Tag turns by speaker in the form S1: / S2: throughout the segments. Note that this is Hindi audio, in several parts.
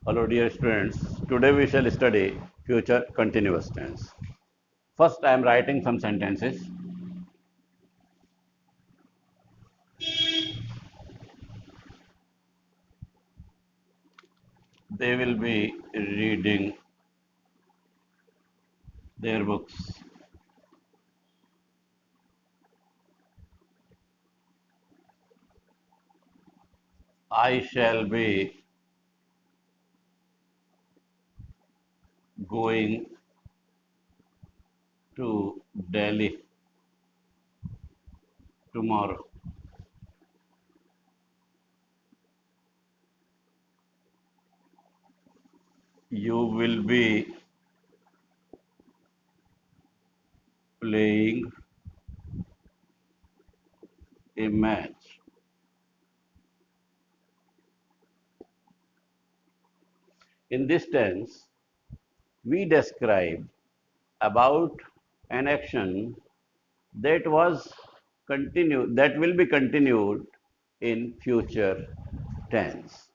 S1: Hello dear students, today we shall study future continuous tense. First I am writing some sentences. They will be reading their books. I shall be going to Delhi tomorrow. You will be playing a match. In this tense, we describe about an action that will be continued in future tense.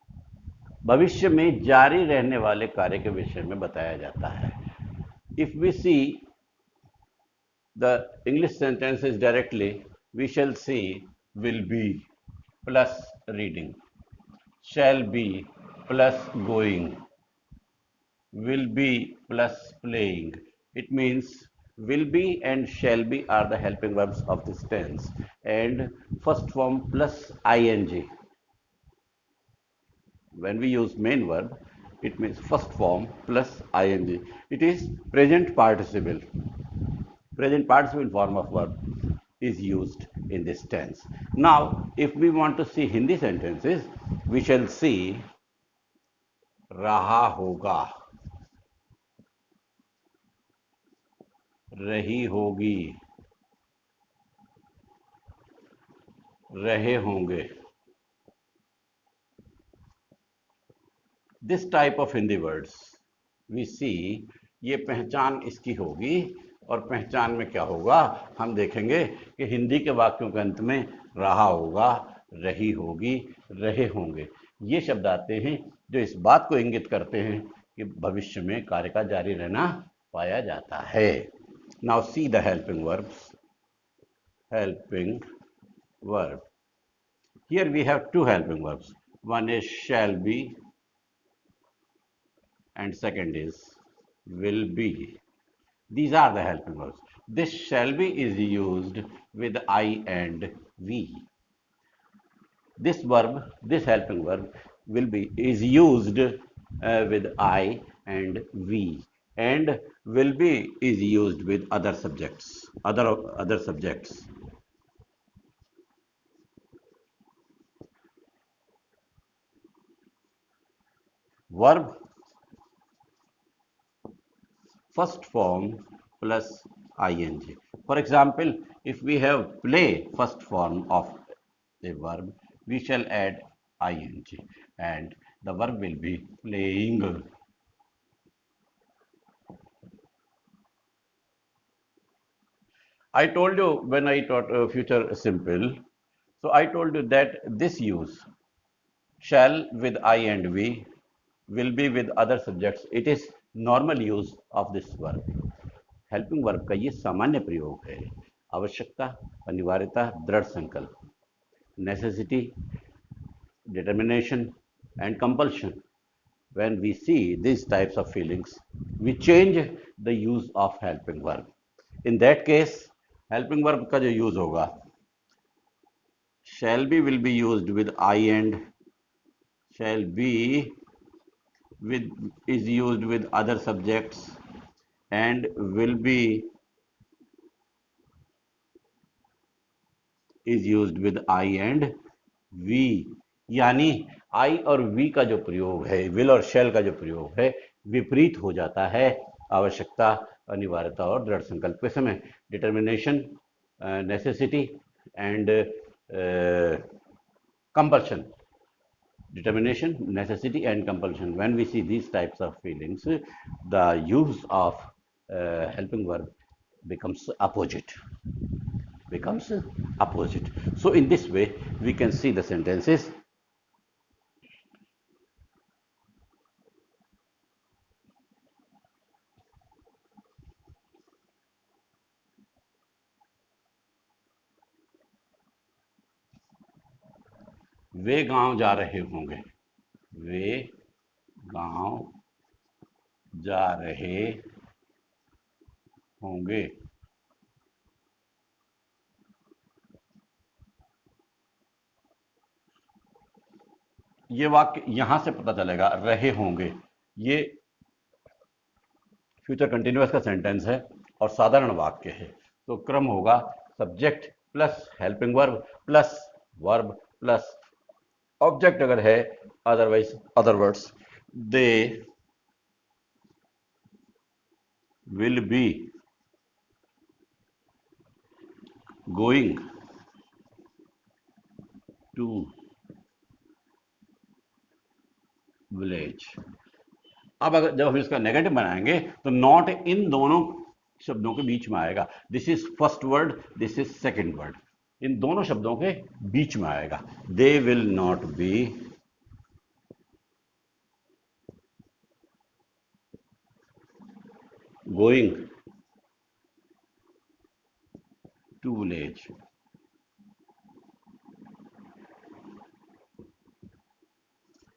S1: भविष्य में जारी रहने वाले कार्य के विषय में बताया जाता है. If we see the English sentences directly, we shall see will be plus reading, shall be plus going, will be plus playing. It means will be and shall be are the helping verbs of this tense, and first form plus ing. When we use main verb, it means first form plus ing. It is present participle. Present participle form of verb is used in this tense. Now, if we want to see Hindi sentences, we shall see रहा होगा, रही होगी, रहे होंगे. This type of Hindi words we see, ये पहचान इसकी होगी. और पहचान में क्या होगा हम देखेंगे कि हिंदी के वाक्यों के अंत में रहा होगा, रही होगी, रहे होंगे ये शब्द आते हैं जो इस बात को इंगित करते हैं कि भविष्य में कार्य का जारी रहना पाया जाता है. Now see the helping verbs. Helping verb. Here we have two helping verbs. One is shall be and second is will be. These are the helping verbs. This shall be is used with I and we. This verb, this helping verb will be is used with I and we, and will be is used with other subjects, other subjects. Verb first form plus ing. For example, if we have play first form of a verb, we shall add ing and the verb will be playing. I told you when I taught future simple, so I told you that this use shall with I and we, will be with other subjects. It is normal use of this verb. Helping verb का ये सामान्य प्रयोग है. आवश्यकता, अनिवार्यता, दृढ़ संकल्प, necessity, determination and compulsion. When we see these types of feelings, we change the use of helping verb. In that case, helping verb का जो use होगा, shall be will be used with I and shall be with is used with other subjects and will be is used with I and we. यानी I और V का जो प्रयोग है, will और shall का जो प्रयोग है, विपरीत हो जाता है आवश्यकता, अनिवार्यता और दृढ़ संकल्प के समय. Determination, necessity and compulsion. Determination, necessity and compulsion. When we see these types of feelings, the use of helping verb becomes opposite. So in this way we can see the sentences. वे गांव जा रहे होंगे, वे गांव जा रहे होंगे। ये वाक्य यहां से पता चलेगा, रहे होंगे, ये फ्यूचर कंटिन्यूअस का सेंटेंस है और साधारण वाक्य है। तो क्रम होगा subject plus helping verb plus verb plus object अगर है, otherwise other words, they will be going to village. अब अगर जब हम इसका नेगेटिव बनाएंगे तो नॉट इन दोनों शब्दों के बीच में आएगा। This is first word, this is second word, इन दोनों शब्दों के बीच में आएगा। They will not be going to village.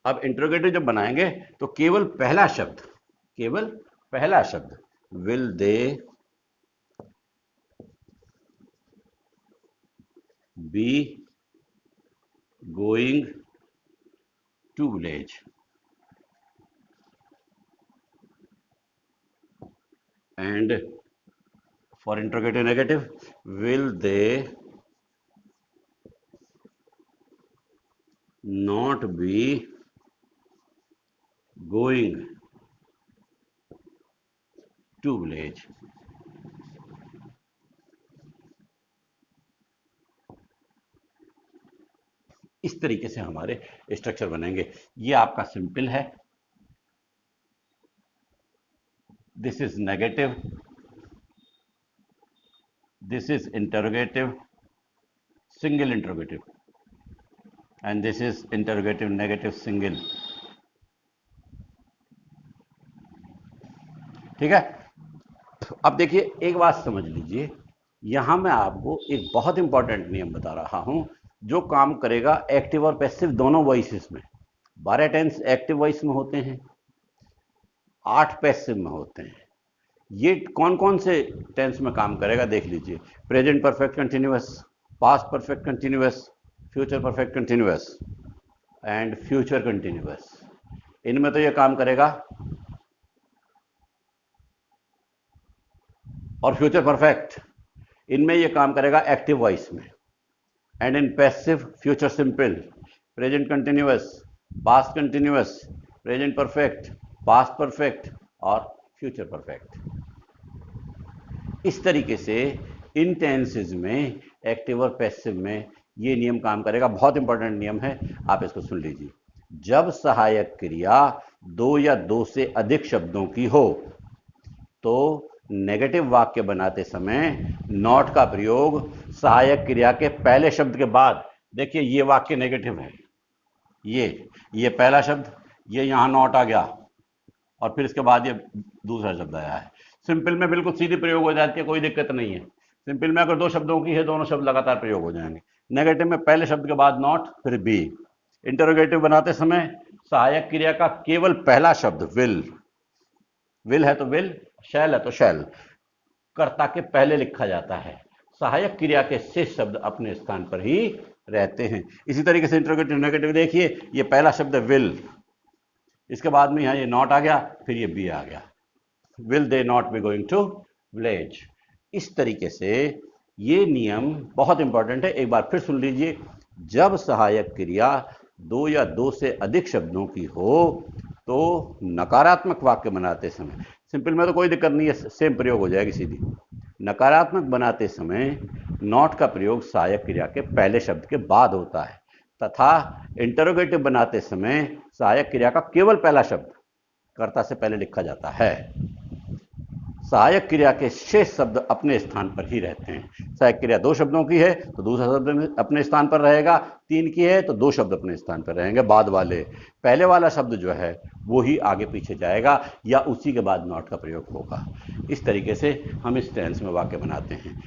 S1: अब इंट्रोगेटिव जब बनाएंगे तो केवल पहला शब्द will they be going to village, and for interrogative negative, will they not be going to village? इस तरीके से हमारे स्ट्रक्चर बनेंगे। ये आपका सिंपल है, this is negative, this is interrogative single interrogative, and this is interrogative negative single. ठीक है। अब देखिए एक बात समझ लीजिए, यहां मैं आपको एक बहुत इंपॉर्टेंट नियम बता रहा हूं जो काम करेगा एक्टिव और पैसिव दोनों वॉइसेस में। 12 टेंस एक्टिव वॉइस में होते हैं, 8 पैसिव में होते हैं। ये कौन कौन से टेंस में काम करेगा देख लीजिए, present perfect continuous, past perfect continuous, future perfect continuous and future continuous. इनमें तो ये काम करेगा, और फ्यूचर परफेक्ट इनमें ये काम करेगा एक्टिव वॉइस में। And in passive future simple, present continuous, past continuous, present perfect, past perfect और फ्यूचर परफेक्ट। इस तरीके से इन टेंसेज में एक्टिव और पैसिव में ये नियम काम करेगा। बहुत इंपॉर्टेंट नियम है, आप इसको सुन लीजिए। जब सहायक क्रिया 2 या 2 से अधिक शब्दों की हो तो नेगेटिव वाक्य बनाते समय नॉट का प्रयोग सहायक क्रिया के पहले शब्द के बाद। देखिए ये वाक्य नेगेटिव है, ये पहला शब्द, ये यहां नॉट आ गया और फिर इसके बाद ये दूसरा शब्द आया है। सिंपल में बिल्कुल सीधी प्रयोग हो जाती है, कोई दिक्कत नहीं है। सिंपल में अगर 2 शब्दों की है, दोनों शब्द लगातार प्रयोग हो जाएंगे। नेगेटिव में पहले शब्द के बाद नॉट, फिर बी। इंटरोगेटिव बनाते समय सहायक क्रिया का केवल पहला शब्द विल है तो विल, शैल है तो शैल, कर्ता के पहले लिखा जाता है। सहायक क्रिया के शेष शब्द अपने स्थान पर ही रहते हैं। इसी तरीके से इंटरोगेटिव नेगेटिव देखिए, ये पहला शब्द विल, इसके बाद में यहां ये नॉट आ गया, फिर ये बी आ गया। Will they not be going to village. इस तरीके से ये नियम बहुत इंपॉर्टेंट है, एक बार फिर सुन लीजिए। जब सहायक क्रिया 2 या 2 से अधिक शब्दों की हो तो नकारात्मक वाक्य बनाते समय, सिंपल में तो कोई दिक्कत नहीं है, सेम प्रयोग हो जाएगी सीधी। नकारात्मक बनाते समय नॉट का प्रयोग सहायक क्रिया के पहले शब्द के बाद होता है, तथा इंटरोगेटिव बनाते समय सहायक क्रिया का केवल पहला शब्द कर्ता से पहले लिखा जाता है। सहायक क्रिया के शेष शब्द अपने स्थान पर ही रहते हैं। सहायक क्रिया 2 शब्दों की है तो दूसरा शब्द अपने स्थान पर रहेगा, 3 की है तो 2 शब्द अपने स्थान पर रहेंगे बाद वाले। पहले वाला शब्द जो है वो ही आगे पीछे जाएगा या उसी के बाद नॉट का प्रयोग होगा। इस तरीके से हम इस टेंस में वाक्य बनाते हैं।